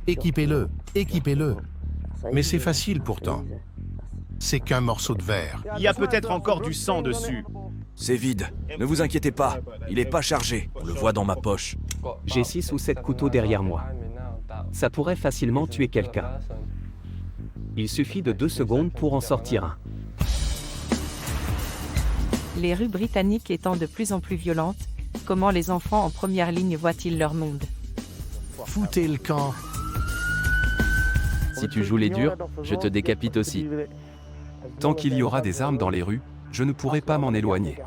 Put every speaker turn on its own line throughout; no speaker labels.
Équipez-le, équipez-le. Mais c'est facile pourtant. C'est qu'un morceau de verre.
Il y a peut-être encore du sang dessus.
C'est vide. Ne vous inquiétez pas. Il n'est pas chargé. On le voit dans ma poche.
J'ai 6 ou 7 couteaux derrière moi. Ça pourrait facilement tuer quelqu'un. Il suffit de 2 secondes pour en sortir un.
Les rues britanniques étant de plus en plus violentes, comment les enfants en première ligne voient-ils leur monde?
Foutez le camp.
Si tu joues les durs, je te décapite aussi.
Tant qu'il y aura des armes dans les rues, je ne pourrai pas m'en éloigner.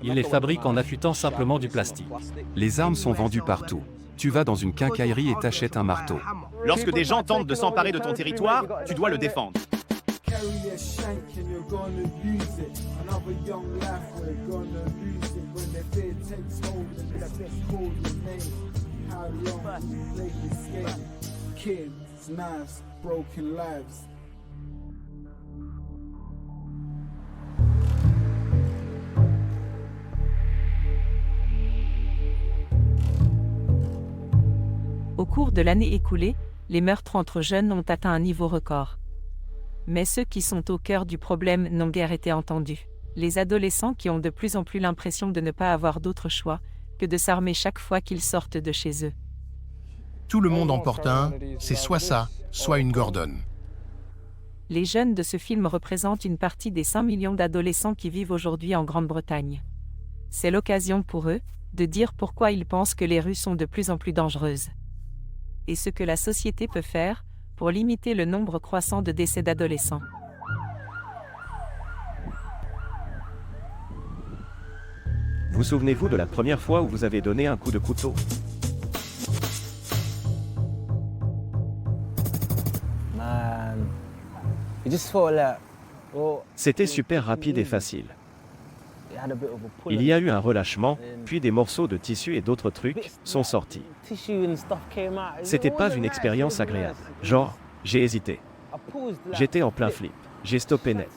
Ils les fabriquent en affûtant simplement du plastique.
Les armes sont vendues partout. Tu vas dans une quincaillerie et t'achètes un marteau.
Lorsque des gens tentent de s'emparer de ton territoire, tu dois le défendre.
Au cours de l'année écoulée, les meurtres entre jeunes ont atteint un niveau record. Mais ceux qui sont au cœur du problème n'ont guère été entendus. Les adolescents qui ont de plus en plus l'impression de ne pas avoir d'autre choix que de s'armer chaque fois qu'ils sortent de chez eux.
Tout le monde en porte un, c'est soit ça, soit une Gordon.
Les jeunes de ce film représentent une partie des 5 millions d'adolescents qui vivent aujourd'hui en Grande-Bretagne. C'est l'occasion pour eux de dire pourquoi ils pensent que les rues sont de plus en plus dangereuses. Et ce que la société peut faire pour limiter le nombre croissant de décès d'adolescents.
Vous souvenez-vous de la première fois où vous avez donné un coup de couteau? C'était super rapide et facile. Il y a eu un relâchement, puis des morceaux de tissu et d'autres trucs sont sortis. C'était pas une expérience agréable. Genre, j'ai hésité. J'étais en plein flip. J'ai stoppé net,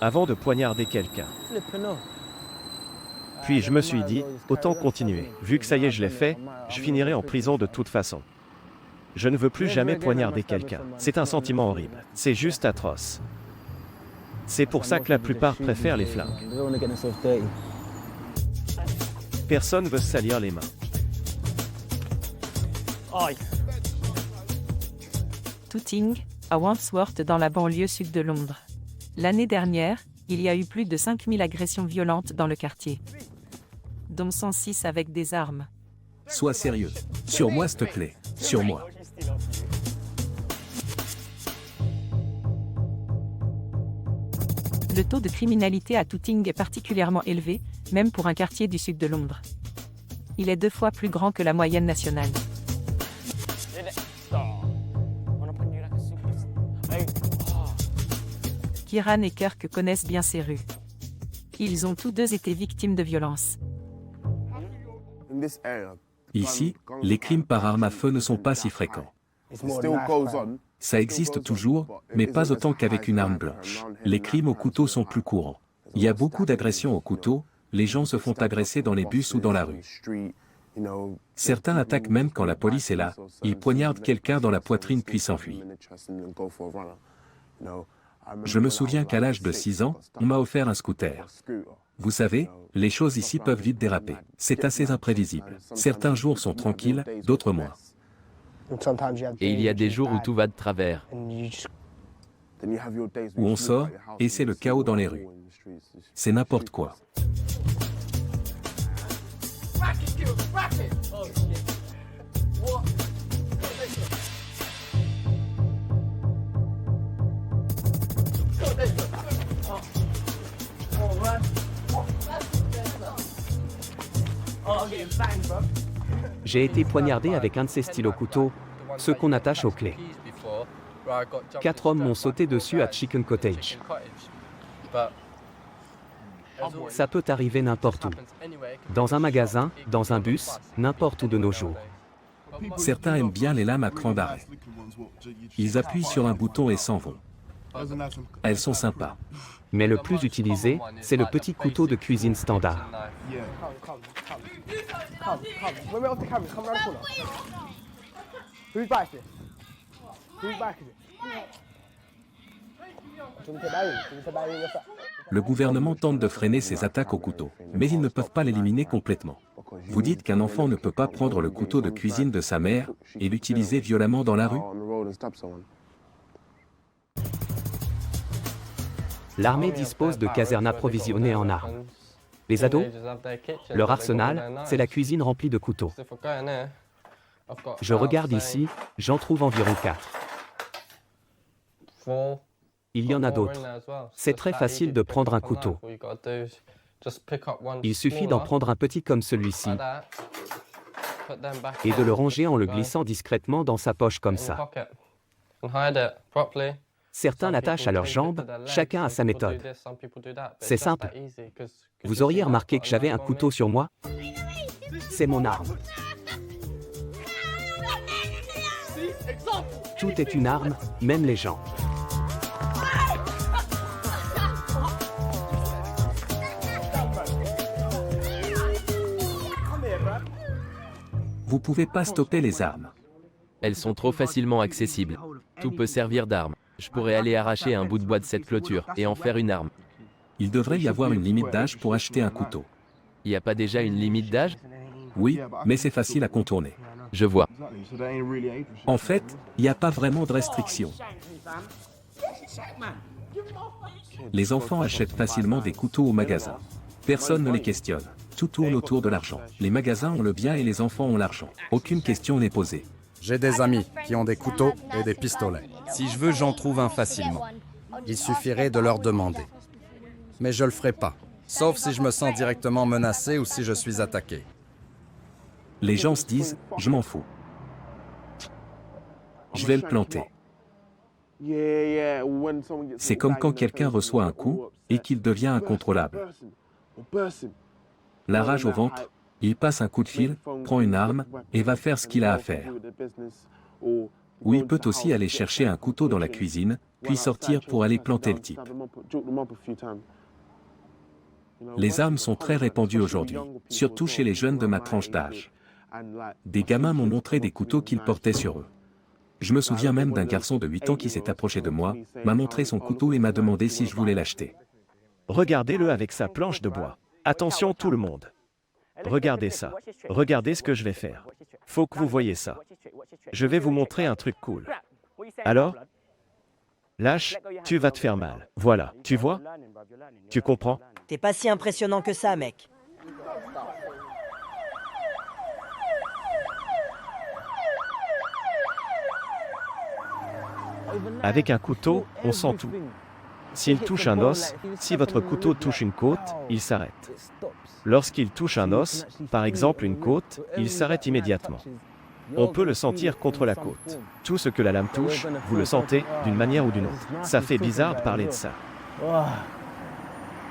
avant de poignarder quelqu'un. Puis je me suis dit, autant continuer. Vu que ça y est, je l'ai fait, je finirai en prison de toute façon. Je ne veux plus jamais poignarder quelqu'un. C'est un sentiment horrible. C'est juste atroce. C'est pour ça que la plupart préfèrent les flingues. Personne veut se salir les mains.
Tooting, à Wandsworth dans la banlieue sud de Londres. L'année dernière, il y a eu plus de 5000 agressions violentes dans le quartier, dont 106 avec des armes.
Sois sérieux. Sur moi, s'il te plaît. Sur moi.
Le taux de criminalité à Tooting est particulièrement élevé, même pour un quartier du sud de Londres. Il est 2 fois plus grand que la moyenne nationale. Kieran et Kirk connaissent bien ces rues. Ils ont tous deux été victimes de violences.
Ici, les crimes par arme à feu ne sont pas si fréquents. Ça existe toujours, mais pas autant qu'avec une arme blanche. Les crimes au couteau sont plus courants. Il y a beaucoup d'agressions au couteau, les gens se font agresser dans les bus ou dans la rue. Certains attaquent même quand la police est là, ils poignardent quelqu'un dans la poitrine puis s'enfuient. Je me souviens qu'à l'âge de 6 ans, on m'a offert un scooter. Vous savez, les choses ici peuvent vite déraper. C'est assez imprévisible. Certains jours sont tranquilles, d'autres moins.
Et il y a des jours où tout va de travers.
Où on sort, et c'est le chaos dans les rues. C'est n'importe quoi.
J'ai été poignardé avec un de ces stylos-couteaux, ceux qu'on attache aux clés. 4 hommes m'ont sauté dessus à Chicken Cottage. Ça peut arriver n'importe où. Dans un magasin, dans un bus, n'importe où de nos jours.
Certains aiment bien les lames à cran d'arrêt. Ils appuient sur un bouton et s'en vont. Elles sont sympas.
Mais le plus utilisé, c'est le petit couteau de cuisine standard.
Le gouvernement tente de freiner ces attaques au couteau, mais ils ne peuvent pas l'éliminer complètement. Vous dites qu'un enfant ne peut pas prendre le couteau de cuisine de sa mère et l'utiliser violemment dans la rue?
L'armée dispose de casernes approvisionnées en armes. Les ados, leur arsenal, c'est la cuisine remplie de couteaux. Je regarde ici, j'en trouve environ 4. Il y en a d'autres. C'est très facile de prendre un couteau. Il suffit d'en prendre un petit comme celui-ci et de le ranger en le glissant discrètement dans sa poche comme ça. Certains l'attachent à leurs jambes, chacun a sa méthode. C'est simple. Vous auriez remarqué que j'avais un couteau sur moi? C'est mon arme. Tout est une arme, même les gens.
Vous pouvez pas stopper les armes.
Elles sont trop facilement accessibles. Tout peut servir d'arme. Je pourrais aller arracher un bout de bois de cette clôture et en faire une arme.
Il devrait y avoir une limite d'âge pour acheter un couteau.
Il n'y a pas déjà une limite d'âge?
Oui, mais c'est facile à contourner.
Je vois.
En fait, il n'y a pas vraiment de restriction. Les enfants achètent facilement des couteaux au magasin. Personne ne les questionne. Tout tourne autour de l'argent. Les magasins ont le bien et les enfants ont l'argent. Aucune question n'est posée.
J'ai des amis qui ont des couteaux et des pistolets. Si je veux, j'en trouve un facilement. Il suffirait de leur demander. Mais je le ferai pas, sauf si je me sens directement menacé ou si je suis attaqué.
Les gens se disent, je m'en fous. Je vais le planter. C'est comme quand quelqu'un reçoit un coup et qu'il devient incontrôlable. La rage au ventre, il passe un coup de fil, prend une arme et va faire ce qu'il a à faire. Ou il peut aussi aller chercher un couteau dans la cuisine, puis sortir pour aller planter le type. Les armes sont très répandues aujourd'hui, surtout chez les jeunes de ma tranche d'âge. Des gamins m'ont montré des couteaux qu'ils portaient sur eux. Je me souviens même d'un garçon de 8 ans qui s'est approché de moi, m'a montré son couteau et m'a demandé si je voulais l'acheter.
Regardez-le avec sa planche de bois. Attention tout le monde. Regardez ça. Regardez ce que je vais faire. Faut que vous voyez ça. Je vais vous montrer un truc cool. Alors? Lâche, tu vas te faire mal. Voilà, tu vois? Tu comprends?
T'es pas si impressionnant que ça, mec.
Avec un couteau, on sent tout. S'il touche un os, si votre couteau touche une côte, il s'arrête. Lorsqu'il touche un os, par exemple une côte, il s'arrête immédiatement. On peut le sentir contre la côte. Tout ce que la lame touche, vous le sentez, d'une manière ou d'une autre. Ça fait bizarre de parler de ça.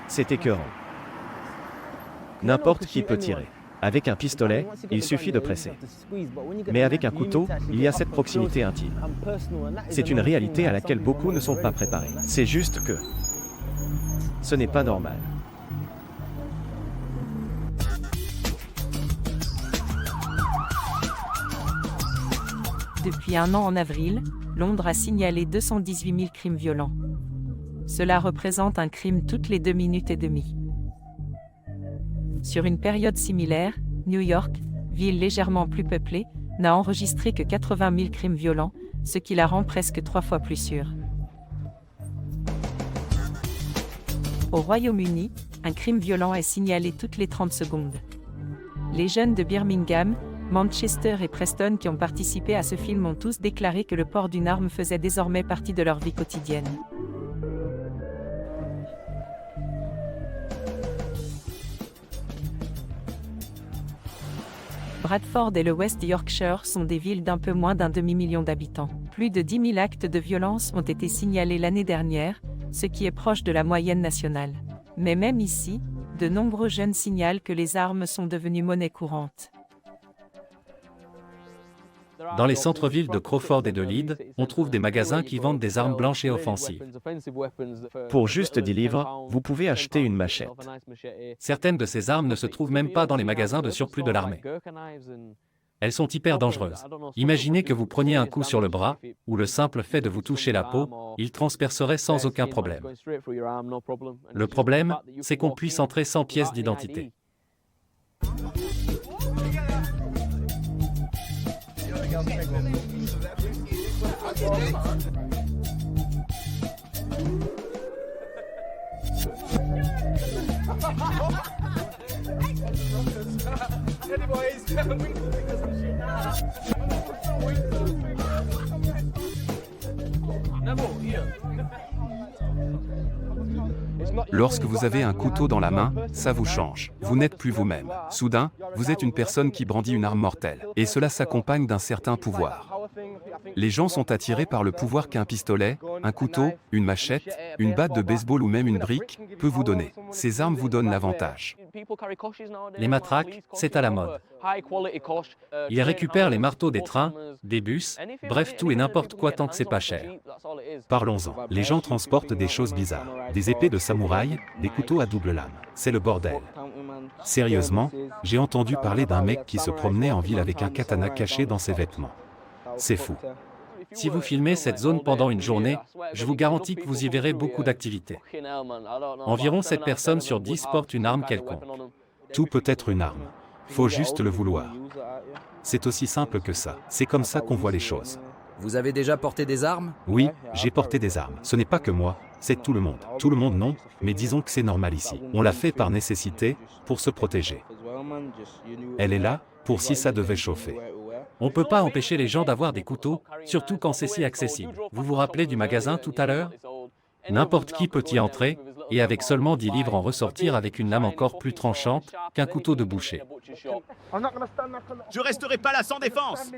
C'est écœurant. N'importe qui peut tirer. Avec un pistolet, il suffit de presser. Mais avec un couteau, il y a cette proximité intime. C'est une réalité à laquelle beaucoup ne sont pas préparés. C'est juste que ce n'est pas normal.
Depuis un an en avril, Londres a signalé 218 000 crimes violents. Cela représente un crime toutes les 2 minutes et demie. Sur une période similaire, New York, ville légèrement plus peuplée, n'a enregistré que 80 000 crimes violents, ce qui la rend presque 3 fois plus sûre. Au Royaume-Uni, un crime violent est signalé toutes les 30 secondes. Les jeunes de Birmingham, Manchester et Preston qui ont participé à ce film ont tous déclaré que le port d'une arme faisait désormais partie de leur vie quotidienne. Bradford et le West Yorkshire sont des villes d'un peu moins d'un demi-million d'habitants. Plus de 10 000 actes de violence ont été signalés l'année dernière, ce qui est proche de la moyenne nationale. Mais même ici, de nombreux jeunes signalent que les armes sont devenues monnaie courante.
Dans les centres-villes de Crawford et de Leeds, on trouve des magasins qui vendent des armes blanches et offensives.
Pour juste 10 livres, vous pouvez acheter une machette.
Certaines de ces armes ne se trouvent même pas dans les magasins de surplus de l'armée. Elles sont hyper dangereuses. Imaginez que vous preniez un coup sur le bras, ou le simple fait de vous toucher la peau, il transpercerait sans aucun problème. Le problème, c'est qu'on puisse entrer sans pièce d'identité.
Lorsque vous avez un couteau dans la main, ça vous change. Vous n'êtes plus vous-même. Soudain, vous êtes une personne qui brandit une arme mortelle. Et cela s'accompagne d'un certain pouvoir. Les gens sont attirés par le pouvoir qu'un pistolet, un couteau, une machette, une batte de baseball ou même une brique peut vous donner. Ces armes vous donnent l'avantage.
Les matraques, c'est à la mode. Ils récupèrent les marteaux des trains, des bus, bref tout et n'importe quoi tant que c'est pas cher.
Parlons-en. Les gens transportent des choses bizarres. Des épées de samouraï, des couteaux à double lame. C'est le bordel. Sérieusement, j'ai entendu parler d'un mec qui se promenait en ville avec un katana caché dans ses vêtements. C'est fou.
Si vous filmez cette zone pendant une journée, je vous garantis que vous y verrez beaucoup d'activités. Environ 7 personnes sur 10 portent une arme quelconque.
Tout peut être une arme. Faut juste le vouloir. C'est aussi simple que ça. C'est comme ça qu'on voit les choses.
Vous avez déjà porté des armes?
Oui, j'ai porté des armes. Ce n'est pas que moi, c'est tout le monde. Tout le monde non, mais disons que c'est normal ici. On l'a fait par nécessité, pour se protéger. Elle est là, pour si ça devait chauffer.
On ne peut pas empêcher les gens d'avoir des couteaux, surtout quand c'est si accessible. Vous vous rappelez du magasin tout à l'heure? N'importe qui peut y entrer, et avec seulement 10 livres en ressortir avec une lame encore plus tranchante qu'un couteau de boucher.
Je resterai pas là sans défense.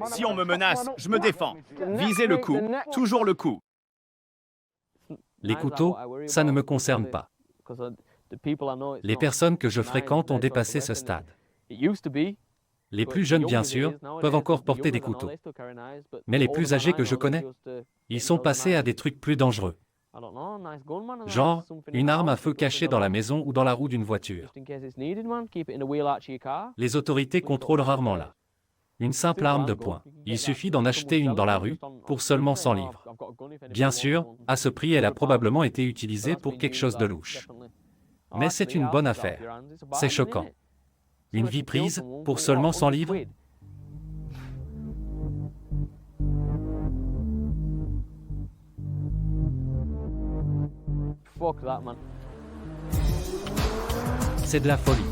Si on me menace, je me défends. Visez le coup, toujours le coup.
Les couteaux, ça ne me concerne pas. Les personnes que je fréquente ont dépassé ce stade. Les plus jeunes, bien sûr, peuvent encore porter des couteaux. Mais les plus âgés que je connais, ils sont passés à des trucs plus dangereux. Genre, une arme à feu cachée dans la maison ou dans la roue d'une voiture. Les autorités contrôlent rarement là. Une simple arme de poing. Il suffit d'en acheter une dans la rue, pour seulement 100 livres. Bien sûr, à ce prix, elle a probablement été utilisée pour quelque chose de louche. Mais c'est une bonne affaire. C'est choquant. Une vie prise, pour seulement 100 livres? C'est de la folie.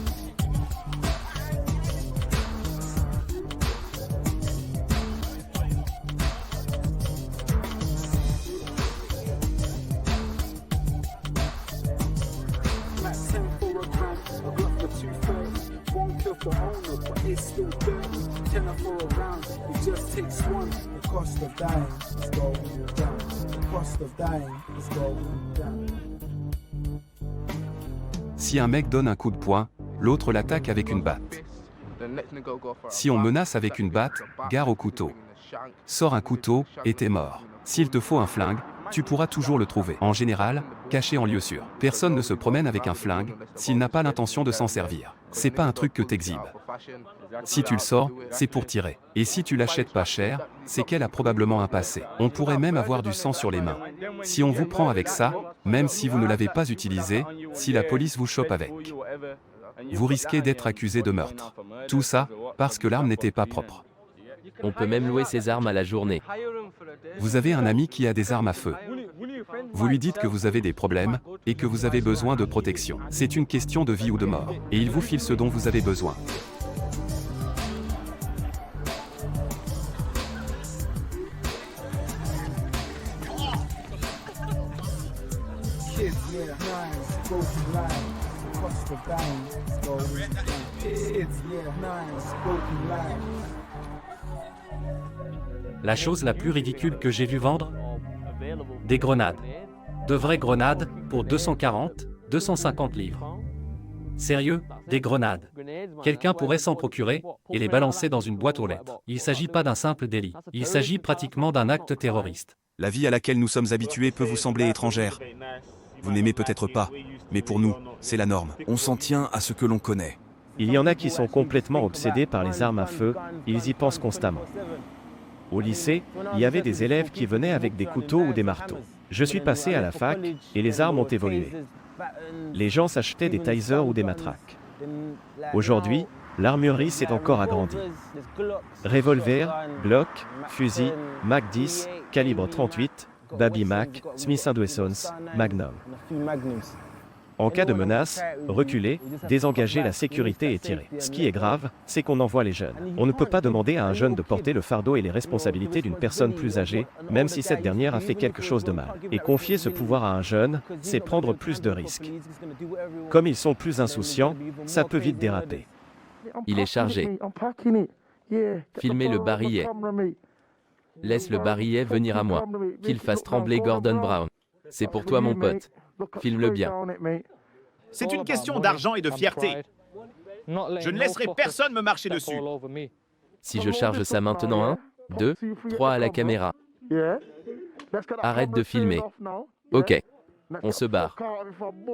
Si un mec donne un coup de poing, l'autre l'attaque avec une batte. Si on menace avec une batte, gare au couteau. Sors un couteau, et t'es mort. S'il te faut un flingue, tu pourras toujours le trouver. En général, caché en lieu sûr. Personne ne se promène avec un flingue, s'il n'a pas l'intention de s'en servir. C'est pas un truc que t'exhibes. Si tu le sors, c'est pour tirer. Et si tu l'achètes pas cher, c'est qu'elle a probablement un passé. On pourrait même avoir du sang sur les mains. Si on vous prend avec ça, même si vous ne l'avez pas utilisé, si la police vous chope avec, vous risquez d'être accusé de meurtre. Tout ça, parce que l'arme n'était pas propre.
On peut même louer ses armes à la journée.
Vous avez un ami qui a des armes à feu. Vous lui dites que vous avez des problèmes, et que vous avez besoin de protection. C'est une question de vie ou de mort. Et il vous file ce dont vous avez besoin.
La chose la plus ridicule que j'ai vu vendre? Des grenades. De vraies grenades, pour 240, 250 livres. Sérieux, des grenades. Quelqu'un pourrait s'en procurer, et les balancer dans une boîte aux lettres. Il ne s'agit pas d'un simple délit. Il s'agit pratiquement d'un acte terroriste.
La vie à laquelle nous sommes habitués peut vous sembler étrangère. Vous n'aimez peut-être pas, mais pour nous, c'est la norme. On s'en tient à ce que l'on connaît.
Il y en a qui sont complètement obsédés par les armes à feu, ils y pensent constamment. Au lycée, il y avait des élèves qui venaient avec des couteaux ou des marteaux. Je suis passé à la fac, et les armes ont évolué. Les gens s'achetaient des tasers ou des matraques. Aujourd'hui, l'armurerie s'est encore agrandie. Revolver, Glock, fusil, Mac 10, calibre 38, Baby Mac, Smith & Wesson, Magnum. En cas de menace, reculer, désengager la sécurité et tirer. Ce qui est grave, c'est qu'on envoie les jeunes. On ne peut pas demander à un jeune de porter le fardeau et les responsabilités d'une personne plus âgée, même si cette dernière a fait quelque chose de mal. Et confier ce pouvoir à un jeune, c'est prendre plus de risques. Comme ils sont plus insouciants, ça peut vite déraper.
Il est chargé. Filmez le barillet. Laisse le barillet venir à moi. Qu'il fasse trembler Gordon Brown. C'est pour toi, mon pote. Filme-le bien.
C'est une question d'argent et de fierté. Je ne laisserai personne me marcher dessus.
Si je charge ça maintenant, 1, 2, 3 à la caméra. Arrête de filmer. Ok. On se barre.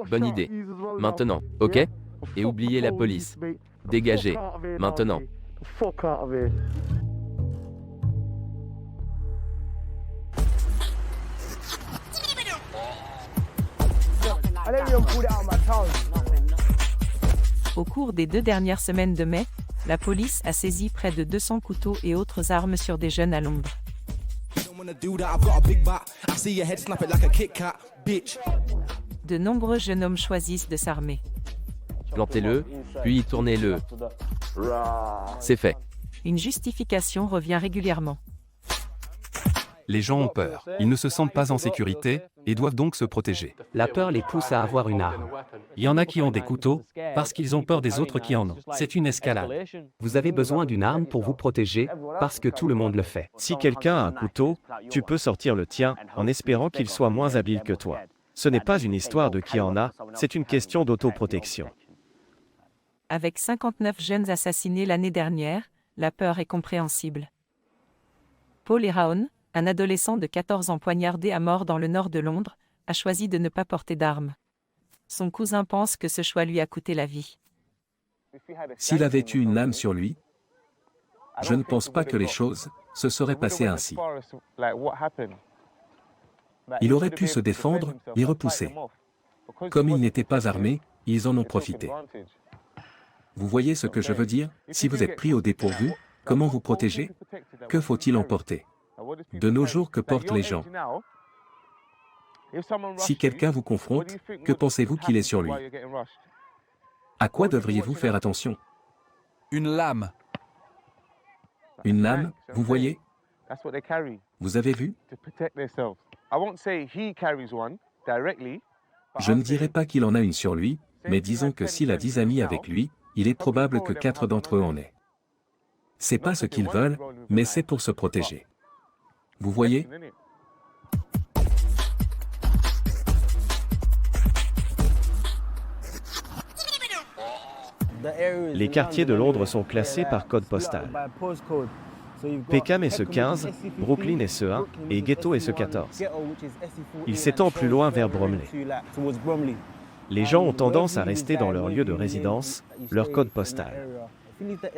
Bonne idée. Maintenant, ok? Et oubliez la police. Dégagez. Maintenant.
Au cours des 2 dernières semaines de mai, la police a saisi près de 200 couteaux et autres armes sur des jeunes à Londres. De nombreux jeunes hommes choisissent de s'armer.
Plantez-le, puis tournez-le. C'est fait.
Une justification revient régulièrement.
Les gens ont peur, ils ne se sentent pas en sécurité, et doivent donc se protéger.
La peur les pousse à avoir une arme.
Il y en a qui ont des couteaux, parce qu'ils ont peur des autres qui en ont. C'est une escalade.
Vous avez besoin d'une arme pour vous protéger, parce que tout le monde le fait.
Si quelqu'un a un couteau, tu peux sortir le tien, en espérant qu'il soit moins habile que toi. Ce n'est pas une histoire de qui en a, c'est une question d'autoprotection.
Avec 59 jeunes assassinés l'année dernière, la peur est compréhensible. Paul Eraon, un adolescent de 14 ans poignardé à mort dans le nord de Londres, a choisi de ne pas porter d'armes. Son cousin pense que ce choix lui a coûté la vie.
S'il avait eu une lame sur lui, je ne pense pas que les choses se seraient passées ainsi. Il aurait pu se défendre et repousser. Comme ils n'étaient pas armés, ils en ont profité. Vous voyez ce que je veux dire? Si vous êtes pris au dépourvu, comment vous protéger? Que faut-il emporter? De nos jours, que portent les gens? Si quelqu'un vous confronte, que pensez-vous qu'il est sur lui? À quoi devriez-vous faire attention?
Une lame.
Une lame, vous voyez? Vous avez vu? Je ne dirais pas qu'il en a une sur lui, mais disons que s'il a 10 amis avec lui, il est probable que 4 d'entre eux en aient. C'est pas ce qu'ils veulent, mais c'est pour se protéger. Vous voyez?
Les quartiers de Londres sont classés par code postal. Peckham est ce 15, Brooklyn est ce 1 et Ghetto est ce 14. Il s'étend plus loin vers Bromley. Les gens ont tendance à rester dans leur lieu de résidence, leur code postal.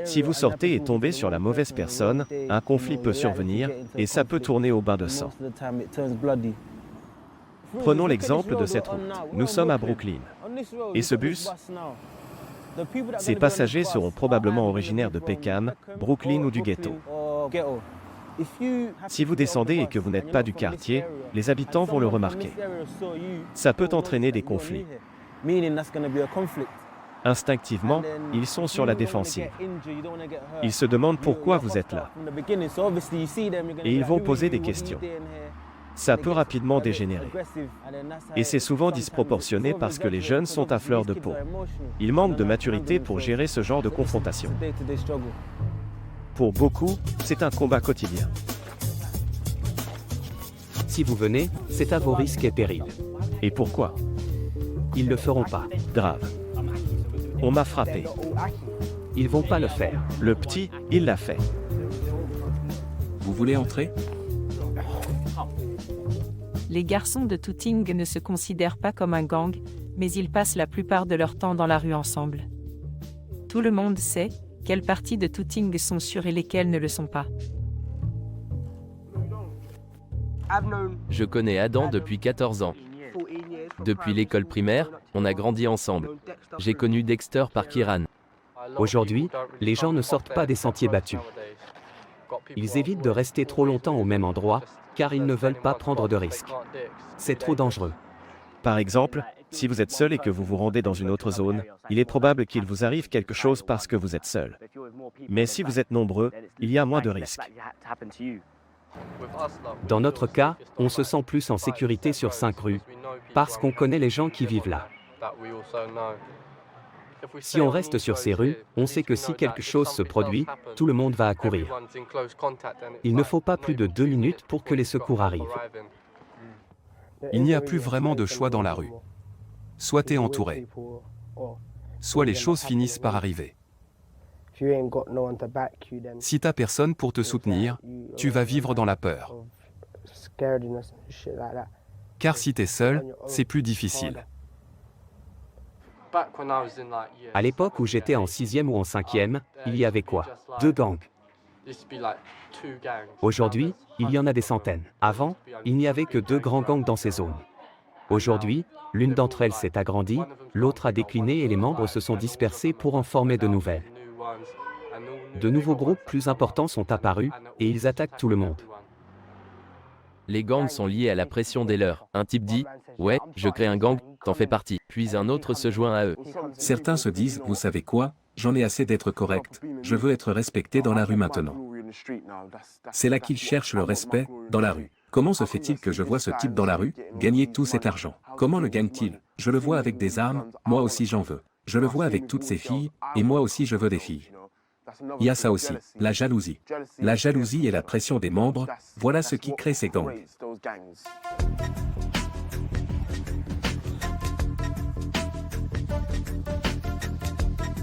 Si vous sortez et tombez sur la mauvaise personne, un conflit peut survenir et ça peut tourner au bain de sang. Prenons l'exemple de cette route. Nous sommes à Brooklyn. Et ce bus? Ces passagers seront probablement originaires de Peckham, Brooklyn ou du ghetto. Si vous descendez et que vous n'êtes pas du quartier, les habitants vont le remarquer. Ça peut entraîner des conflits. Instinctivement, ils sont sur la défensive. Ils se demandent pourquoi vous êtes là. Et ils vont poser des questions. Ça peut rapidement dégénérer. Et c'est souvent disproportionné parce que les jeunes sont à fleur de peau. Ils manquent de maturité pour gérer ce genre de confrontation. Pour beaucoup, c'est un combat quotidien.
Si vous venez, c'est à vos risques et périls.
Et pourquoi?
Ils le feront pas.
Grave. On m'a frappé.
Ils vont pas le faire.
Le petit, il l'a fait.
Vous voulez entrer?
Les garçons de Tooting ne se considèrent pas comme un gang, mais ils passent la plupart de leur temps dans la rue ensemble. Tout le monde sait quelles parties de Tooting sont sûres et lesquelles ne le sont pas.
Je connais Adam depuis 14 ans. Depuis l'école primaire, on a grandi ensemble. J'ai connu Dexter par Kieran.
Aujourd'hui, les gens ne sortent pas des sentiers battus. Ils évitent de rester trop longtemps au même endroit, car ils ne veulent pas prendre de risques. C'est trop dangereux.
Par exemple, si vous êtes seul et que vous vous rendez dans une autre zone, il est probable qu'il vous arrive quelque chose parce que vous êtes seul. Mais si vous êtes nombreux, il y a moins de risques.
Dans notre cas, on se sent plus en sécurité sur 5 rues, parce qu'on connaît les gens qui vivent là. Si on reste sur ces rues, on sait que si quelque chose se produit, tout le monde va accourir. Il ne faut pas plus de 2 minutes pour que les secours arrivent.
Il n'y a plus vraiment de choix dans la rue. Soit t'es entouré, soit les choses finissent par arriver. Si t'as personne pour te soutenir, tu vas vivre dans la peur. Car si t'es seul, c'est plus difficile.
À l'époque où j'étais en 6e ou en 5e, il y avait quoi? 2 gangs. Aujourd'hui, il y en a des centaines. Avant, il n'y avait que 2 grands gangs dans ces zones. Aujourd'hui, l'une d'entre elles s'est agrandie, l'autre a décliné et les membres se sont dispersés pour en former de nouvelles. De nouveaux groupes plus importants sont apparus, et ils attaquent tout le monde.
Les gangs sont liés à la pression des leurs. Un type dit « Ouais, je crée un gang, t'en fais partie ». Puis un autre se joint à eux.
Certains se disent, vous savez quoi, j'en ai assez d'être correct, je veux être respecté dans la rue maintenant. C'est là qu'ils cherchent le respect, dans la rue. Comment se fait-il que je vois ce type dans la rue gagner tout cet argent? Comment le gagne-t-il? Je le vois avec des armes, moi aussi j'en veux. Je le vois avec toutes ces filles, et moi aussi je veux des filles. Il y a ça aussi, la jalousie. La jalousie et la pression des membres, voilà ce qui crée ces gangs.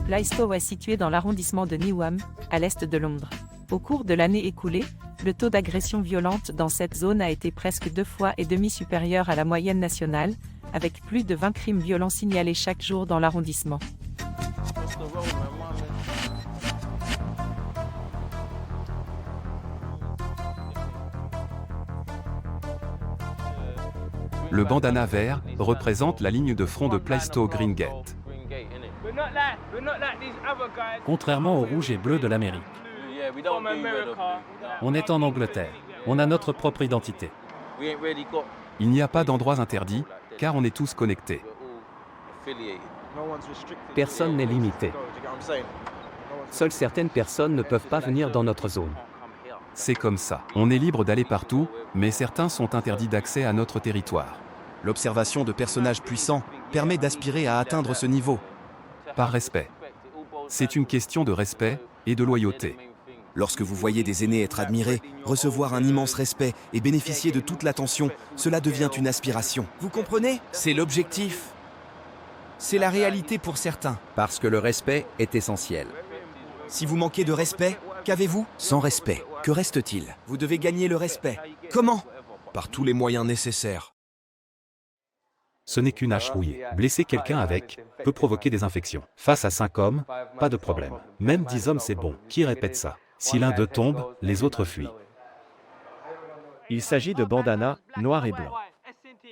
Plaistow est situé dans l'arrondissement de Newham, à l'est de Londres. Au cours de l'année écoulée, le taux d'agression violente dans cette zone a été presque 2,5 fois supérieur à la moyenne nationale, avec plus de 20 crimes violents signalés chaque jour dans l'arrondissement.
Le bandana vert représente la ligne de front de Plaistow Green Gate.
Contrairement au rouge et bleu de l'Amérique. On est en Angleterre. On a notre propre identité.
Il n'y a pas d'endroits interdits, car on est tous connectés.
Personne n'est limité. Seules certaines personnes ne peuvent pas venir dans notre zone.
C'est comme ça. On est libre d'aller partout, mais certains sont interdits d'accès à notre territoire.
L'observation de personnages puissants permet d'aspirer à atteindre ce niveau.
Par respect. C'est une question de respect et de loyauté.
Lorsque vous voyez des aînés être admirés, recevoir un immense respect et bénéficier de toute l'attention, cela devient une aspiration. Vous comprenez? C'est l'objectif. C'est la réalité pour certains.
Parce que le respect est essentiel.
Si vous manquez de respect, qu'avez-vous? Sans respect, que reste-t-il? Vous devez gagner le respect. Comment? Par tous les moyens nécessaires.
Ce n'est qu'une hache rouillée. Blesser quelqu'un avec peut provoquer des infections. Face à 5 hommes, pas de problème. Même 10 hommes c'est bon. Qui répète ça? Si l'un d'eux tombe, les autres fuient.
Il s'agit de bandanas, noir et blanc.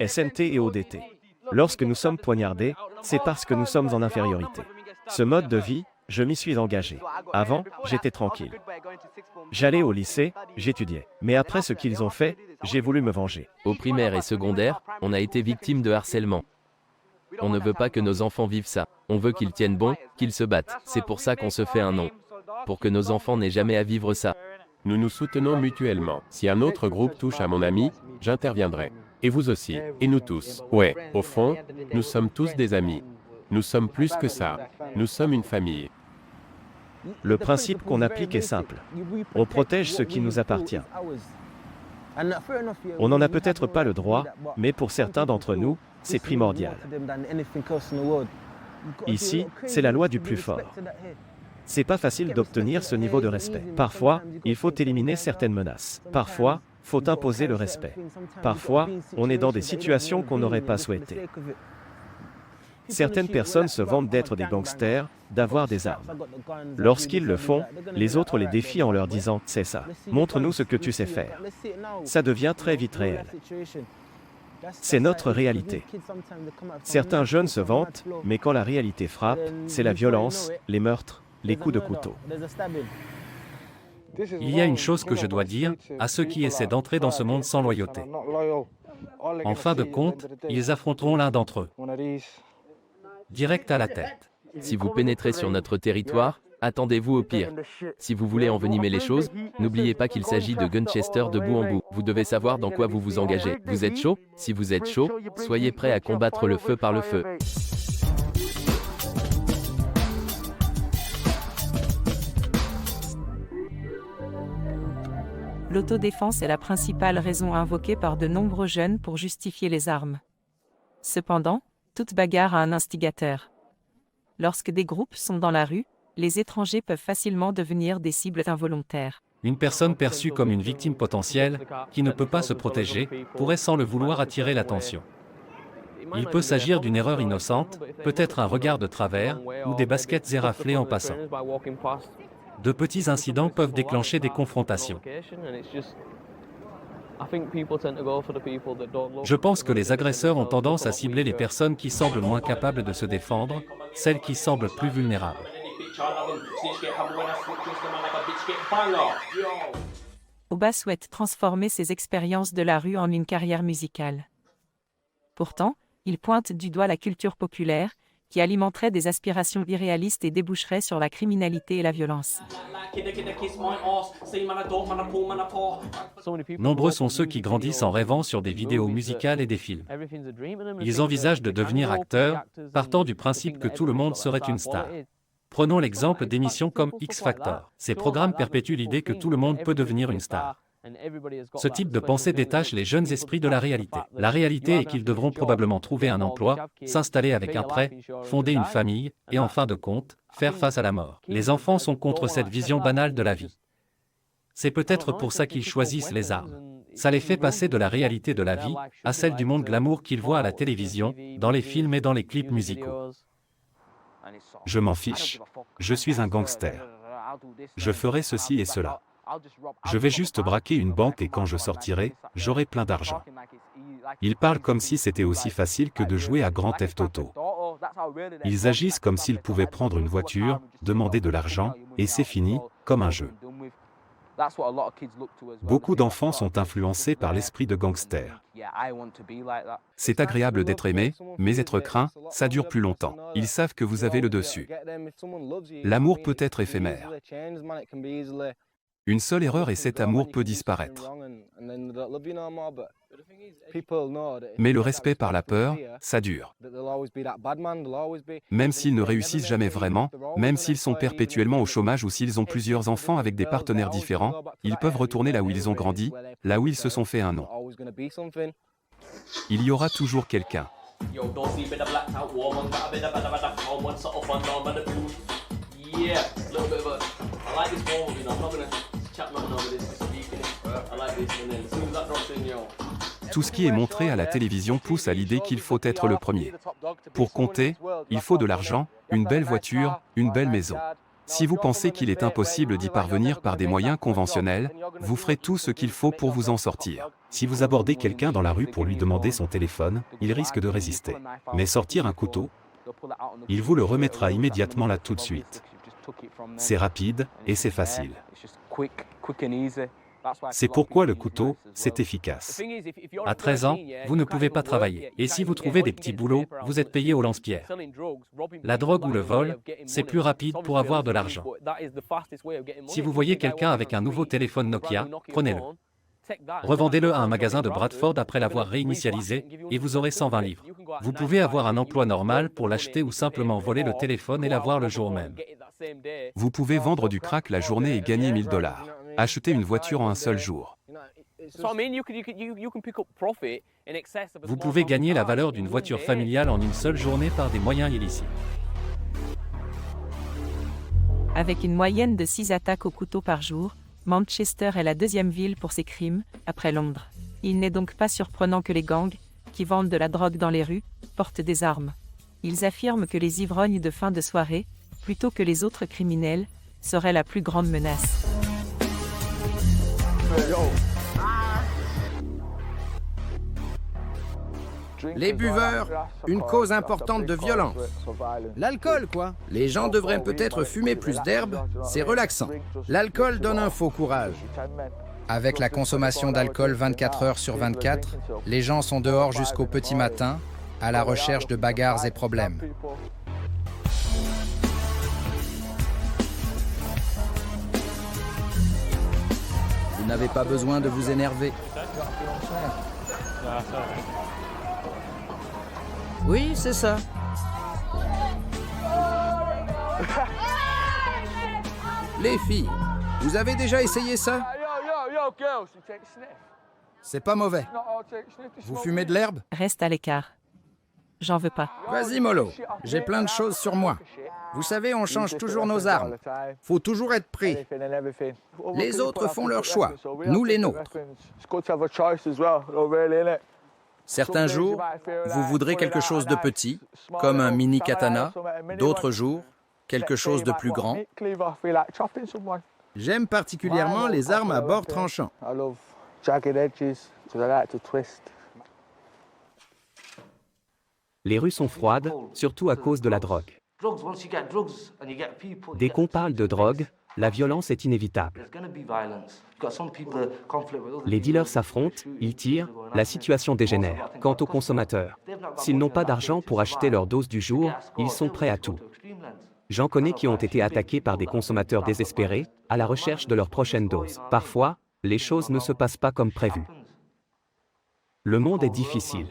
SNT et ODT. Lorsque nous sommes poignardés, c'est parce que nous sommes en infériorité. Ce mode de vie, je m'y suis engagé. Avant, j'étais tranquille. J'allais au lycée, j'étudiais. Mais après ce qu'ils ont fait, j'ai voulu me venger.
Au primaire et secondaire, on a été victime de harcèlement. On ne veut pas que nos enfants vivent ça. On veut qu'ils tiennent bon, qu'ils se battent. C'est pour ça qu'on se fait un nom. Pour que nos enfants n'aient jamais à vivre ça.
Nous nous soutenons mutuellement. Si un autre groupe touche à mon ami, j'interviendrai. Et vous aussi. Et nous tous. Ouais, au fond, nous sommes tous des amis. Nous sommes plus que ça. Nous sommes une famille.
Le principe qu'on applique est simple. On protège ce qui nous appartient. On n'en a peut-être pas le droit, mais pour certains d'entre nous, c'est primordial. Ici, c'est la loi du plus fort. C'est pas facile d'obtenir ce niveau de respect. Parfois, il faut éliminer certaines menaces. Parfois, faut imposer le respect. Parfois, on est dans des situations qu'on n'aurait pas souhaitées. Certaines personnes se vantent d'être des gangsters, d'avoir des armes. Lorsqu'ils le font, les autres les défient en leur disant « c'est ça, montre-nous ce que tu sais faire ». Ça devient très vite réel. C'est notre réalité. Certains jeunes se vantent, mais quand la réalité frappe, c'est la violence, les meurtres, les coups de couteau.
Il y a une chose que je dois dire à ceux qui essaient d'entrer dans ce monde sans loyauté. En fin de compte, ils affronteront l'un d'entre eux. Direct à la tête.
Si vous pénétrez sur notre territoire, attendez-vous au pire. Si vous voulez envenimer les choses, n'oubliez pas qu'il s'agit de Gunchester de bout en bout. Vous devez savoir dans quoi vous vous engagez. Vous êtes chaud? Si vous êtes chaud, soyez prêt à combattre le feu par le feu.
L'autodéfense est la principale raison invoquée par de nombreux jeunes pour justifier les armes. Cependant, toute bagarre a un instigateur. Lorsque des groupes sont dans la rue, les étrangers peuvent facilement devenir des cibles involontaires.
Une personne perçue comme une victime potentielle, qui ne peut pas se protéger, pourrait sans le vouloir attirer l'attention. Il peut s'agir d'une erreur innocente, peut-être un regard de travers, ou des baskets éraflées en passant. De petits incidents peuvent déclencher des confrontations. Je pense que les agresseurs ont tendance à cibler les personnes qui semblent moins capables de se défendre, celles qui semblent plus vulnérables.
Oba souhaite transformer ses expériences de la rue en une carrière musicale. Pourtant, il pointe du doigt la culture populaire, qui alimenterait des aspirations irréalistes et déboucherait sur la criminalité et la violence.
Nombreux sont ceux qui grandissent en rêvant sur des vidéos musicales et des films. Ils envisagent de devenir acteurs, partant du principe que tout le monde serait une star. Prenons l'exemple d'émissions comme X Factor. Ces programmes perpétuent l'idée que tout le monde peut devenir une star. Ce type de pensée détache les jeunes esprits de la réalité. La réalité est qu'ils devront probablement trouver un emploi, s'installer avec un prêt, fonder une famille, et en fin de compte, faire face à la mort. Les enfants sont contre cette vision banale de la vie. C'est peut-être pour ça qu'ils choisissent les armes. Ça les fait passer de la réalité de la vie à celle du monde glamour qu'ils voient à la télévision, dans les films et dans les clips musicaux.
Je m'en fiche. Je suis un gangster. Je ferai ceci et cela. Je vais juste braquer une banque et quand je sortirai, j'aurai plein d'argent. Ils parlent comme si c'était aussi facile que de jouer à Grand Theft Auto. Ils agissent comme s'ils pouvaient prendre une voiture, demander de l'argent, et c'est fini, comme un jeu. Beaucoup d'enfants sont influencés par l'esprit de gangster. C'est agréable d'être aimé, mais être craint, ça dure plus longtemps. Ils savent que vous avez le dessus. L'amour peut être éphémère. Une seule erreur et cet amour peut disparaître. Mais le respect par la peur, ça dure. Même s'ils ne réussissent jamais vraiment, même s'ils sont perpétuellement au chômage ou s'ils ont plusieurs enfants avec des partenaires différents, ils peuvent retourner là où ils ont grandi, là où ils se sont fait un nom. Il y aura toujours quelqu'un. Tout ce qui est montré à la télévision pousse à l'idée qu'il faut être le premier. Pour compter, il faut de l'argent, une belle voiture, une belle maison. Si vous pensez qu'il est impossible d'y parvenir par des moyens conventionnels, vous ferez tout ce qu'il faut pour vous en sortir. Si vous abordez quelqu'un dans la rue pour lui demander son téléphone, il risque de résister. Mais sortir un couteau, il vous le remettra immédiatement là tout de suite. C'est rapide et c'est facile. C'est pourquoi le couteau, c'est efficace.
À 13 ans, vous ne pouvez pas travailler. Et si vous trouvez des petits boulots, vous êtes payé au lance-pierre. La drogue ou le vol, c'est plus rapide pour avoir de l'argent. Si vous voyez quelqu'un avec un nouveau téléphone Nokia, prenez-le. Revendez-le à un magasin de Bradford après l'avoir réinitialisé et vous aurez 120 livres. Vous pouvez avoir un emploi normal pour l'acheter ou simplement voler le téléphone et l'avoir le jour même.
Vous pouvez vendre du crack la journée et gagner $1000. Acheter une voiture en un seul jour.
Vous pouvez gagner la valeur d'une voiture familiale en une seule journée par des moyens illicites.
Avec une moyenne de 6 attaques au couteau par jour, Manchester est la deuxième ville pour ses crimes, après Londres. Il n'est donc pas surprenant que les gangs, qui vendent de la drogue dans les rues, portent des armes. Ils affirment que les ivrognes de fin de soirée, plutôt que les autres criminels, seraient la plus grande menace.
Les buveurs, une cause importante de violence. L'alcool, quoi. Les gens devraient peut-être fumer plus d'herbe, c'est relaxant. L'alcool donne un faux courage. Avec la consommation d'alcool 24 heures sur 24, les gens sont dehors jusqu'au petit matin, à la recherche de bagarres et problèmes. Vous n'avez pas besoin de vous énerver. Oui, c'est ça. Les filles, vous avez déjà essayé ça? C'est pas mauvais. Vous fumez de l'herbe?
Reste à l'écart. J'en veux pas.
Vas-y, mollo. J'ai plein de choses sur moi. Vous savez, on change toujours nos armes. Faut toujours être prêt. Les autres font leur choix, nous les nôtres. Certains jours, vous voudrez quelque chose de petit, comme un mini katana. D'autres jours, quelque chose de plus grand. J'aime particulièrement les armes à bord tranchant.
Les rues sont froides, surtout à cause de la drogue. Dès qu'on parle de drogue, la violence est inévitable. Les dealers s'affrontent, ils tirent, la situation dégénère. Quant aux consommateurs, s'ils n'ont pas d'argent pour acheter leur dose du jour, ils sont prêts à tout. J'en connais qui ont été attaqués par des consommateurs désespérés, à la recherche de leur prochaine dose. Parfois, les choses ne se passent pas comme prévu. Le monde est difficile.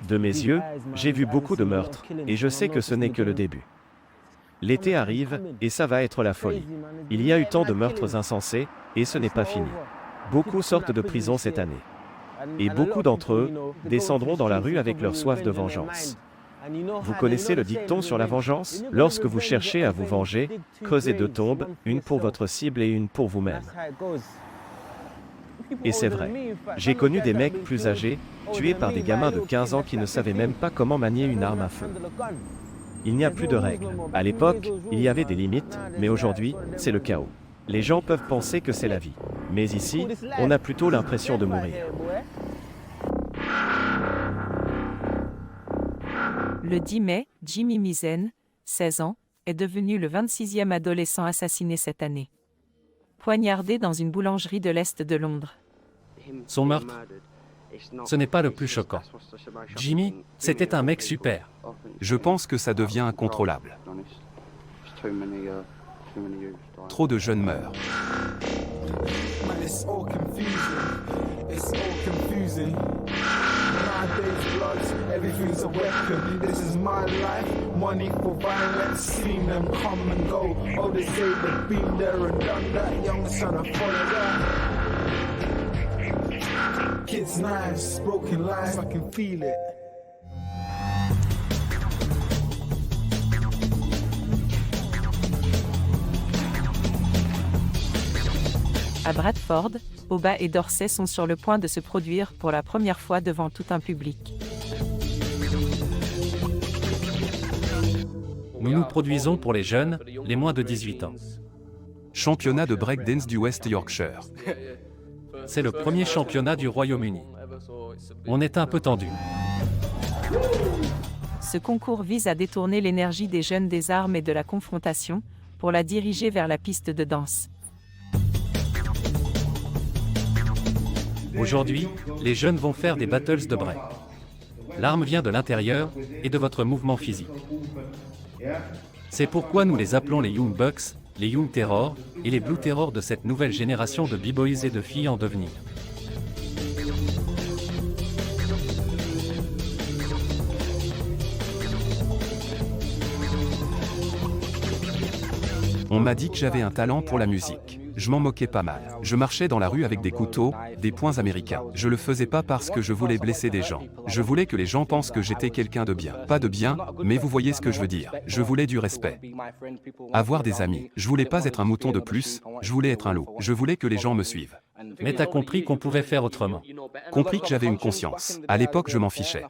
De mes yeux, j'ai vu beaucoup de meurtres, et je sais que ce n'est que le début. L'été arrive, et ça va être la folie. Il y a eu tant de meurtres insensés, et ce n'est pas fini. Beaucoup sortent de prison cette année. Et beaucoup d'entre eux descendront dans la rue avec leur soif de vengeance. Vous connaissez le dicton sur la vengeance? Lorsque vous cherchez à vous venger, creusez 2 tombes, une pour votre cible et une pour vous-même. Et c'est vrai. J'ai connu des mecs plus âgés, tués par des gamins de 15 ans qui ne savaient même pas comment manier une arme à feu. Il n'y a plus de règles. À l'époque, il y avait des limites, mais aujourd'hui, c'est le chaos. Les gens peuvent penser que c'est la vie. Mais ici, on a plutôt l'impression de mourir.
Le 10 mai, Jimmy Misen, 16 ans, est devenu le 26e adolescent assassiné cette année. Poignardé dans une boulangerie de l'Est de Londres.
Son meurtre, ce n'est pas le plus choquant. Jimmy, c'était un mec super.
Je pense que ça devient incontrôlable. Trop de jeunes meurent.
Everything's a weapon, this is my life. Money for violence, seen them come and go. Oh, they say they've been there and done that. Young son of follow that. Kids' knives, broken lives, I can feel it.
À Bradford, Oba et Dorsey sont sur le point de se produire pour la première fois devant tout un public.
Nous nous produisons pour les jeunes, les moins de 18 ans.
Championnat de breakdance du West Yorkshire.
C'est le premier championnat du Royaume-Uni. On est un peu tendu.
Ce concours vise à détourner l'énergie des jeunes des armes et de la confrontation, pour la diriger vers la piste de danse.
Aujourd'hui, les jeunes vont faire des battles de break. L'arme vient de l'intérieur et de votre mouvement physique. C'est pourquoi nous les appelons les Young Bucks, les Young Terror et les Blue Terror de cette nouvelle génération de b-boys et de filles en devenir.
On m'a dit que j'avais un talent pour la musique. Je m'en moquais pas mal. Je marchais dans la rue avec des couteaux, des poings américains. Je le faisais pas parce que je voulais blesser des gens. Je voulais que les gens pensent que j'étais quelqu'un de bien. Pas de bien, mais vous voyez ce que je veux dire. Je voulais du respect. Avoir des amis. Je voulais pas être un mouton de plus, je voulais être un loup. Je voulais que les gens me suivent.
Mais t'as compris qu'on pouvait faire autrement.
Compris que j'avais une conscience. À l'époque, je m'en fichais.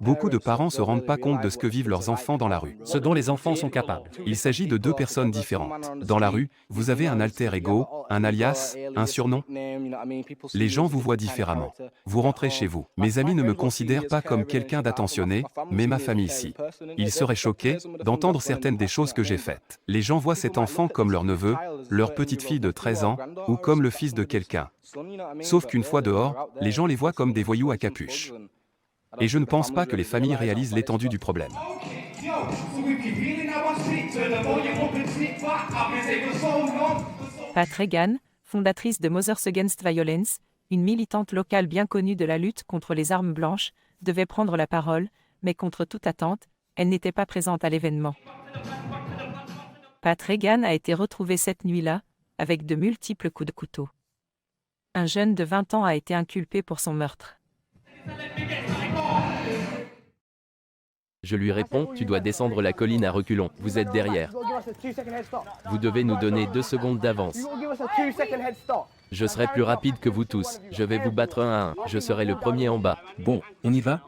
Beaucoup de parents se rendent pas compte de ce que vivent leurs enfants dans la rue.
Ce dont les enfants sont capables.
Il s'agit de deux personnes différentes. Dans la rue, vous avez un alter ego, un alias, un surnom. Les gens vous voient différemment. Vous rentrez chez vous. Mes amis ne me considèrent pas comme quelqu'un d'attentionné, mais ma famille si. Ils seraient choqués d'entendre certaines des choses que j'ai faites. Les gens voient cet enfant comme leur neveu, leur petite fille de 13 ans, ou comme le fils de quelqu'un. Sauf qu'une fois dehors, les gens les voient comme des voyous à capuche. Et je ne pense pas que les familles réalisent l'étendue du problème.
Pat Regan, fondatrice de Mothers Against Violence, une militante locale bien connue de la lutte contre les armes blanches, devait prendre la parole, mais contre toute attente, elle n'était pas présente à l'événement. Pat Regan a été retrouvée cette nuit-là, avec de multiples coups de couteau. Un jeune de 20 ans a été inculpé pour son meurtre.
Je lui réponds, tu dois descendre la colline à reculons, vous êtes derrière. Vous devez nous donner 2 secondes d'avance. Je serai plus rapide que vous tous, je vais vous battre 1 à 1, je serai le premier en bas.
Bon, on y va?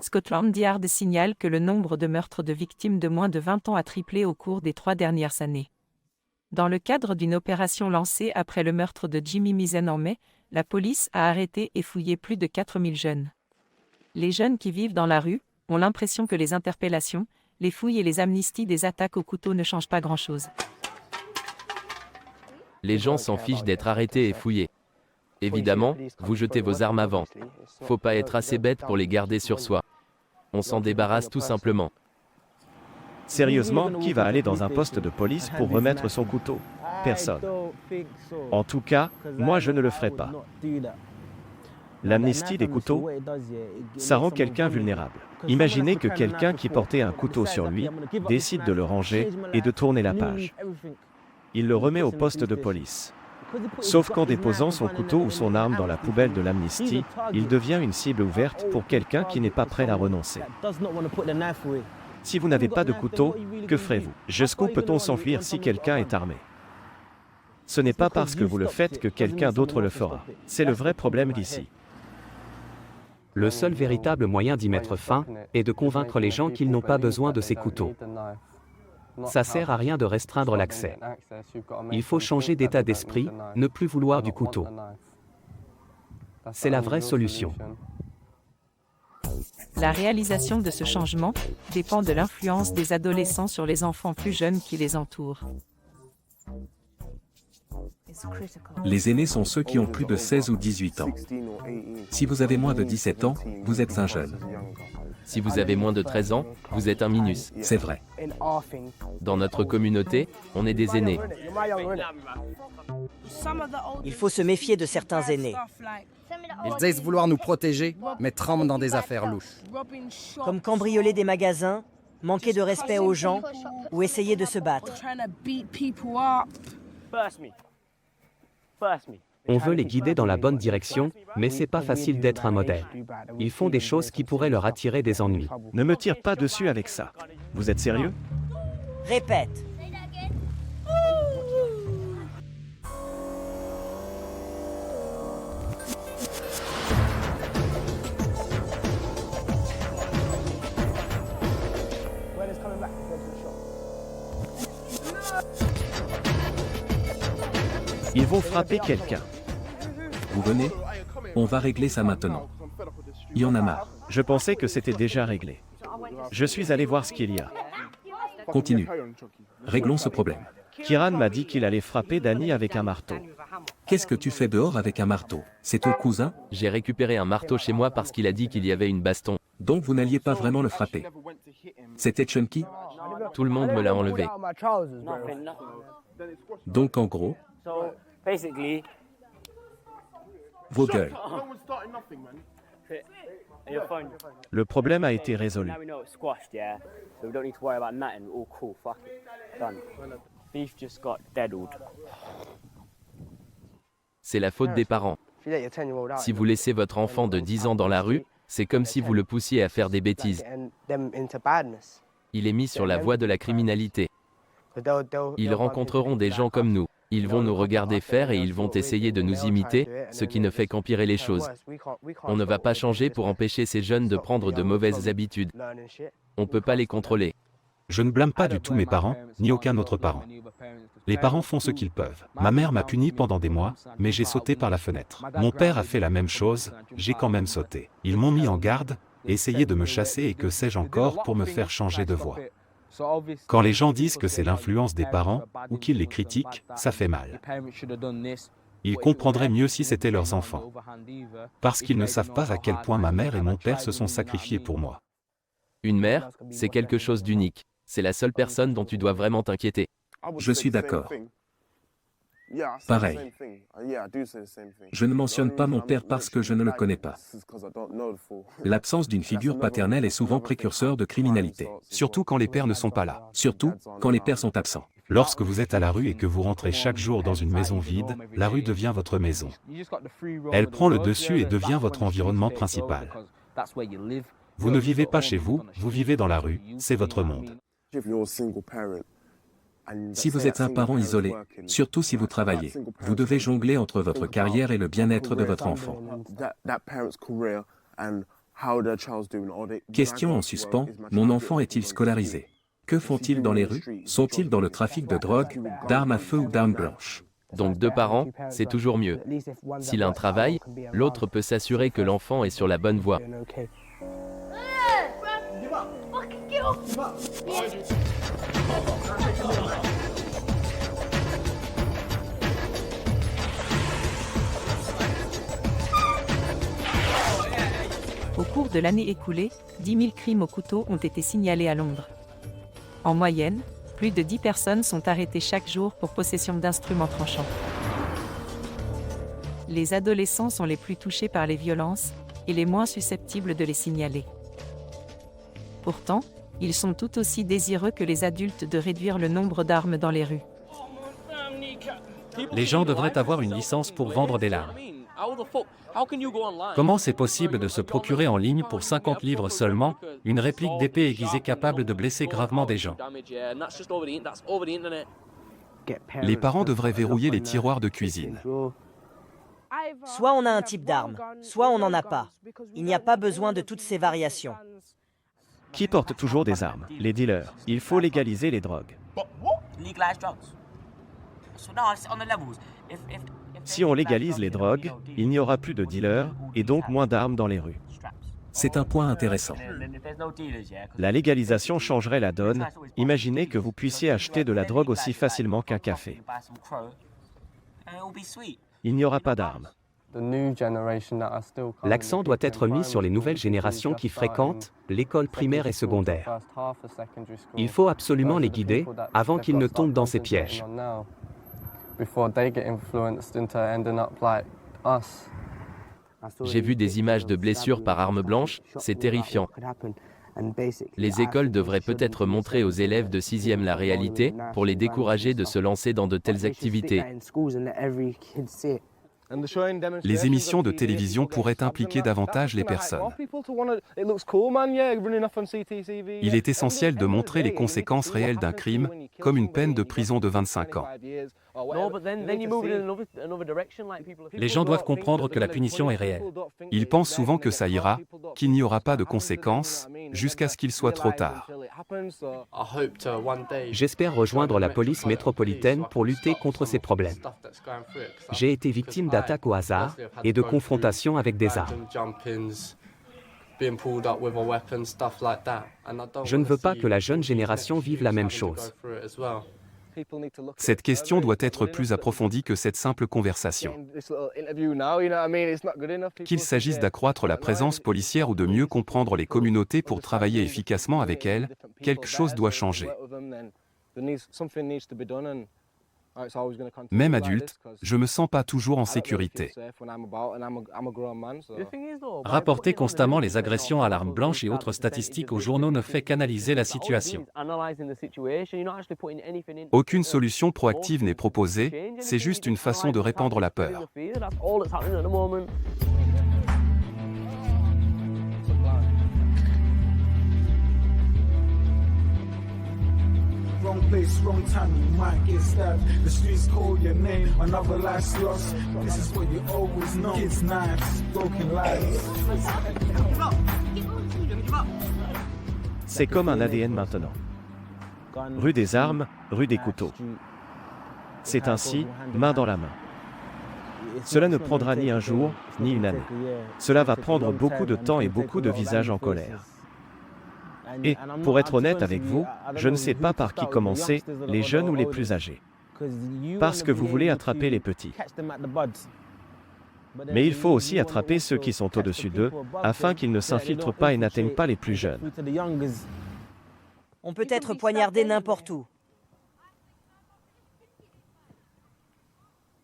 Scotland Yard signale que le nombre de meurtres de victimes de moins de 20 ans a triplé au cours des 3 dernières années. Dans le cadre d'une opération lancée après le meurtre de Jimmy Misen en mai, la police a arrêté et fouillé plus de 4000 jeunes. Les jeunes qui vivent dans la rue ont l'impression que les interpellations, les fouilles et les amnisties des attaques au couteau ne changent pas grand-chose.
Les gens s'en fichent d'être arrêtés et fouillés. Évidemment, vous jetez vos armes avant. Faut pas être assez bête pour les garder sur soi. On s'en débarrasse tout simplement.
Sérieusement, qui va aller dans un poste de police pour remettre son couteau? Personne. En tout cas, moi je ne le ferai pas. L'amnistie des couteaux, ça rend quelqu'un vulnérable. Imaginez que quelqu'un qui portait un couteau sur lui décide de le ranger et de tourner la page. Il le remet au poste de police. Sauf qu'en déposant son couteau ou son arme dans la poubelle de l'amnistie, il devient une cible ouverte pour quelqu'un qui n'est pas prêt à renoncer. Si vous n'avez pas de couteau, que ferez-vous? Jusqu'où peut-on s'enfuir si quelqu'un est armé? Ce n'est pas parce que vous le faites que quelqu'un d'autre le fera. C'est le vrai problème d'ici.
Le seul véritable moyen d'y mettre fin est de convaincre les gens qu'ils n'ont pas besoin de ces couteaux. Ça sert à rien de restreindre l'accès. Il faut changer d'état d'esprit, ne plus vouloir du couteau. C'est la vraie solution.
La réalisation de ce changement dépend de l'influence des adolescents sur les enfants plus jeunes qui les entourent.
Les aînés sont ceux qui ont plus de 16 ou 18 ans. Si vous avez moins de 17 ans, vous êtes un jeune.
Si vous avez moins de 13 ans, vous êtes un minus.
C'est vrai.
Dans notre communauté, on est des aînés.
Il faut se méfier de certains aînés.
Ils disent vouloir nous protéger, mais trempent dans des affaires louches.
Comme cambrioler des magasins, manquer de respect aux gens ou essayer de se battre.
On veut les guider dans la bonne direction, mais c'est pas facile d'être un modèle. Ils font des choses qui pourraient leur attirer des ennuis.
Ne me tire pas dessus avec ça. Vous êtes sérieux?
Répète.
Ils vont frapper quelqu'un.
Vous venez? On va régler ça maintenant. Il y en a marre.
Je pensais que c'était déjà réglé. Je suis allé voir ce qu'il y a.
Continue. Réglons ce problème.
Kieran m'a dit qu'il allait frapper Danny avec un marteau.
Qu'est-ce que tu fais dehors avec un marteau? C'est ton cousin?
J'ai récupéré un marteau chez moi parce qu'il a dit qu'il y avait une baston.
Donc vous n'alliez pas vraiment le frapper. C'était Chunky?
Tout le monde me l'a enlevé.
Donc en gros, vos gueules.
Le problème a été résolu.
C'est la faute des parents. Si vous laissez votre enfant de 10 ans dans la rue, c'est comme si vous le poussiez à faire des bêtises. Il est mis sur la voie de la criminalité. Ils rencontreront des gens comme nous. Ils vont nous regarder faire et ils vont essayer de nous imiter, ce qui ne fait qu'empirer les choses. On ne va pas changer pour empêcher ces jeunes de prendre de mauvaises habitudes. On ne peut pas les contrôler.
Je ne blâme pas du tout mes parents, ni aucun autre parent. Les parents font ce qu'ils peuvent. Ma mère m'a puni pendant des mois, mais j'ai sauté par la fenêtre. Mon père a fait la même chose, j'ai quand même sauté. Ils m'ont mis en garde, essayé de me chasser et que sais-je encore pour me faire changer de voie. Quand les gens disent que c'est l'influence des parents, ou qu'ils les critiquent, ça fait mal. Ils comprendraient mieux si c'était leurs enfants. Parce qu'ils ne savent pas à quel point ma mère et mon père se sont sacrifiés pour moi.
Une mère, c'est quelque chose d'unique. C'est la seule personne dont tu dois vraiment t'inquiéter.
Je suis d'accord. Pareil. Je ne mentionne pas mon père parce que je ne le connais pas. L'absence d'une figure paternelle est souvent précurseur de criminalité.
Surtout quand les pères ne sont pas là.
Surtout quand les pères sont absents.
Lorsque vous êtes à la rue et que vous rentrez chaque jour dans une maison vide, la rue devient votre maison. Elle prend le dessus et devient votre environnement principal. Vous ne vivez pas chez vous, vous vivez dans la rue, c'est votre monde.
Si vous êtes un parent isolé, surtout si vous travaillez, vous devez jongler entre votre carrière et le bien-être de votre enfant. Question en suspens, mon enfant est-il scolarisé? Que font-ils dans les rues? Sont-ils dans le trafic de drogue, d'armes à feu ou d'armes blanches?
Donc 2 parents, c'est toujours mieux. Si l'un travaille, l'autre peut s'assurer que l'enfant est sur la bonne voie.
Au cours de l'année écoulée, 10 000 crimes au couteau ont été signalés à Londres. En moyenne, plus de 10 personnes sont arrêtées chaque jour pour possession d'instruments tranchants. Les adolescents sont les plus touchés par les violences et les moins susceptibles de les signaler. Pourtant, ils sont tout aussi désireux que les adultes de réduire le nombre d'armes dans les rues.
Les gens devraient avoir une licence pour vendre des larmes. Comment c'est possible de se procurer en ligne pour 50 livres seulement une réplique d'épée aiguisée capable de blesser gravement des gens?
Les parents devraient verrouiller les tiroirs de cuisine.
Soit on a un type d'arme, soit on n'en a pas. Il n'y a pas besoin de toutes ces variations.
Qui porte toujours des armes? Les dealers. Il faut légaliser les drogues. Si on légalise les drogues, il n'y aura plus de dealers et donc moins d'armes dans les rues.
C'est un point intéressant.
La légalisation changerait la donne. Imaginez que vous puissiez acheter de la drogue aussi facilement qu'un café. Il n'y aura pas d'armes.
L'accent doit être mis sur les nouvelles générations qui fréquentent l'école primaire et secondaire. Il faut absolument les guider avant qu'ils ne tombent dans ces pièges.
J'ai vu des images de blessures par arme blanche, c'est terrifiant. Les écoles devraient peut-être montrer aux élèves de 6e la réalité pour les décourager de se lancer dans de telles activités.
Les émissions de télévision pourraient impliquer davantage les personnes. Il est essentiel de montrer les conséquences réelles d'un crime, comme une peine de prison de 25 ans.
Les gens doivent comprendre que la punition est réelle.
Ils pensent souvent que ça ira, qu'il n'y aura pas de conséquences, jusqu'à ce qu'il soit trop tard.
J'espère rejoindre la police métropolitaine pour lutter contre ces problèmes. J'ai été victime d'attaques au hasard et de confrontations avec des armes. Je ne veux pas que la jeune génération vive la même chose.
Cette question doit être plus approfondie que cette simple conversation. Qu'il s'agisse d'accroître la présence policière ou de mieux comprendre les communautés pour travailler efficacement avec elles, quelque chose doit changer. Même adulte, je me sens pas toujours en sécurité.
Rapporter constamment les agressions à l'arme blanche et autres statistiques aux journaux ne fait qu'analyser la situation.
Aucune solution proactive n'est proposée, c'est juste une façon de répandre la peur.
place, wrong time, you might get stabbed. The streets call your name, another life's lost. This is what you always know. Kids, knives, broken lives.
C'est comme un ADN maintenant. Rue des armes, rue des couteaux. C'est ainsi, main dans la main. Cela ne prendra ni un jour, ni une année. Cela va prendre beaucoup de temps et beaucoup de visages en colère. Et, pour être honnête avec vous, je ne sais pas par qui commencer, les jeunes ou les plus âgés. Parce que vous voulez attraper les petits. Mais il faut aussi attraper ceux qui sont au-dessus d'eux, afin qu'ils ne s'infiltrent pas et n'atteignent pas les plus jeunes.
On peut être poignardé n'importe où.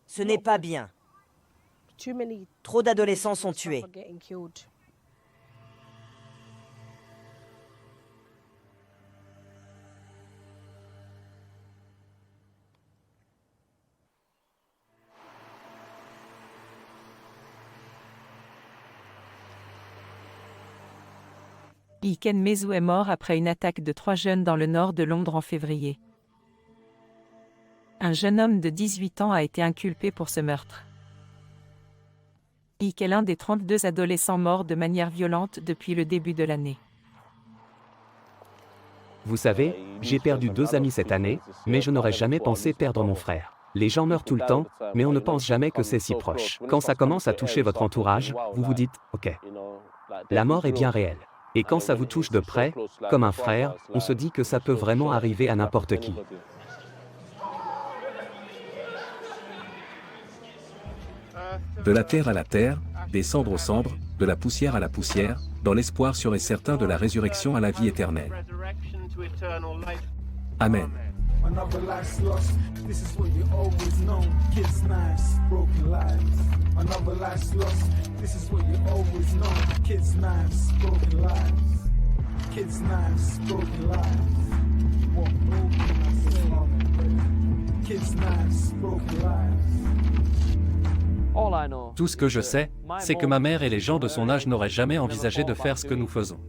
Ce n'est pas bien. Trop d'adolescents sont tués.
Iken Mezu est mort après une attaque de 3 jeunes dans le nord de Londres en février. Un jeune homme de 18 ans a été inculpé pour ce meurtre. Ike est l'un des 32 adolescents morts de manière violente depuis le début de l'année.
Vous savez, j'ai perdu 2 amis cette année, mais je n'aurais jamais pensé perdre mon frère. Les gens meurent tout le temps, mais on ne pense jamais que c'est si proche. Quand ça commence à toucher votre entourage, vous vous dites, ok, la mort est bien réelle. Et quand ça vous touche de près, comme un frère, on se dit que ça peut vraiment arriver à n'importe qui.
De la terre à la terre, des cendres aux cendres, de la poussière à la poussière, dans l'espoir sûr et certain de la résurrection à la vie éternelle. Amen.
Another life's lost, this is what you always know. Kids' knives, broken lives. Another life's lost, this is what you always know. Kids' knives, broken lives. Kids' knives, broken lives. What Kids' knives, broken lives.
Tout ce que je sais, c'est que ma mère et les gens de son âge n'auraient jamais envisagé de faire ce que nous faisons.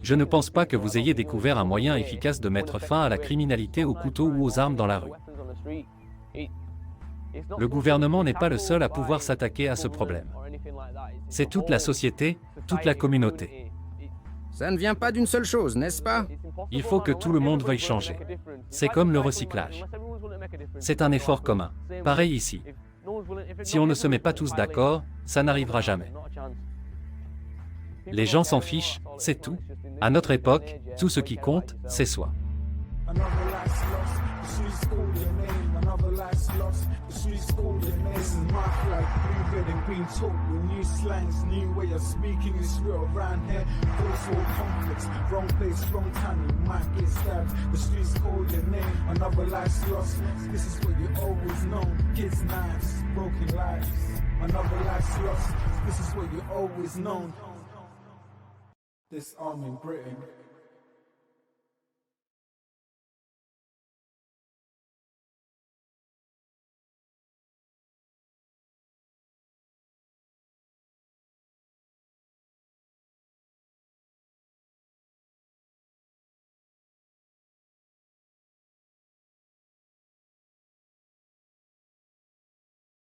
Je ne pense pas que vous ayez découvert un moyen efficace de mettre fin à la criminalité au couteau ou aux armes dans la rue. Le gouvernement n'est pas le seul à pouvoir s'attaquer à ce problème. C'est toute la société, toute la communauté.
Ça ne vient pas d'une seule chose, n'est-ce pas?
Il faut que tout le monde veuille changer. C'est comme le recyclage. C'est un effort commun. Pareil ici. Si on ne se met pas tous d'accord, ça n'arrivera jamais. Les gens s'en fichent, c'est tout. À notre époque, tout ce qui compte, c'est soi.
This arm in Britain